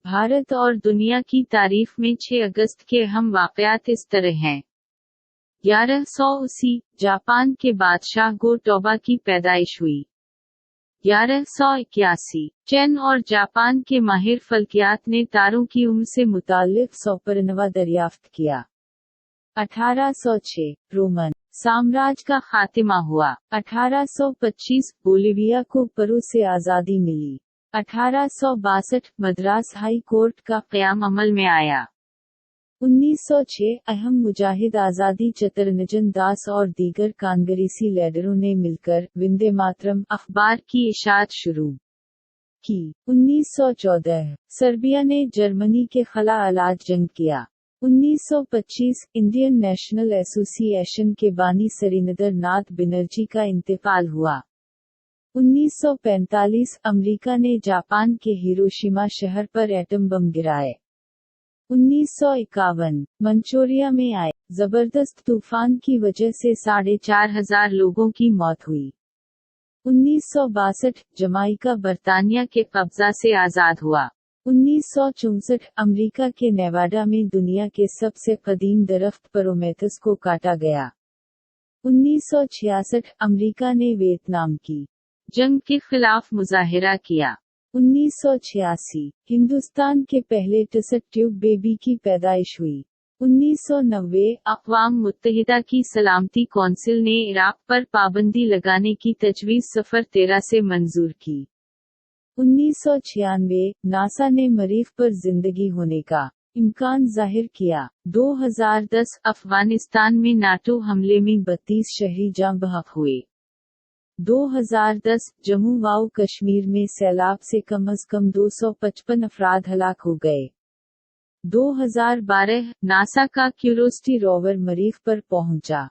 भारत और दुनिया की तारीफ में 6 अगस्त के अहम वाक़यात इस तरह हैं। 1180 जापान के बादशाह गो-टोबा की पैदाइश हुई। 1181 चीन और जापान के माहिर फल्कियात ने तारों की उम्र से मुताल्लिक़ सुपरनोवा दरियाफ्त किया। 1806 रोमन साम्राज्य का खात्मा हुआ। 1825 बोलिविया को पेरू से आज़ादी मिली। 1862 मद्रास हाई कोर्ट का क़याम अमल में आया। 1906 अहम मुजाहिद आज़ादी चित्तरंजन दास और दीगर कांग्रेसी लीडरों ने मिलकर वंदे मातरम अखबार की इशाअत शुरू की। 1914 सर्बिया ने जर्मनी के खिलाफ जंग किया। 1925 इंडियन नेशनल एसोसिएशन के बानी सरिंदर नाथ बनर्जी का इंतकाल हुआ। 1945 अमेरिका ने जापान के हिरोशिमा शहर पर एटम बम गिराए। 1951 मंचूरिया में आए जबरदस्त तूफान की वजह से 4,500 लोगों की मौत हुई। 1962 जमाइका बरतानिया के कब्जा से आज़ाद हुआ। 1964 अमेरिका के नेवाडा में दुनिया के सबसे कदीम दरख्त प्रोमेथस को काटा गया। 1966 अमेरिका ने वियतनाम की जंग के खिलाफ मुजाहिरा किया। 1986 हिंदुस्तान के पहले टेस्ट ट्यूब बेबी की पैदाइश हुई। 1990 अक़वाम मुत्तहिदा की सलामती कौंसिल ने इराक़ पर पाबंदी लगाने की तजवीज़ सफ़र 13 से मंजूर की। 1996 नासा ने मरीख़ पर जिंदगी होने का इम्कान जाहिर किया। 2010 अफ़गानिस्तान में नाटो हमले में 32 शहरी जाँ बहक हुए। 2010 जम्मू व कश्मीर में सैलाब से कम 255 अफराद हलाक हो गए। 2012 नासा का क्यूरोसिटी रोवर मरीख़ पर पहुंचा।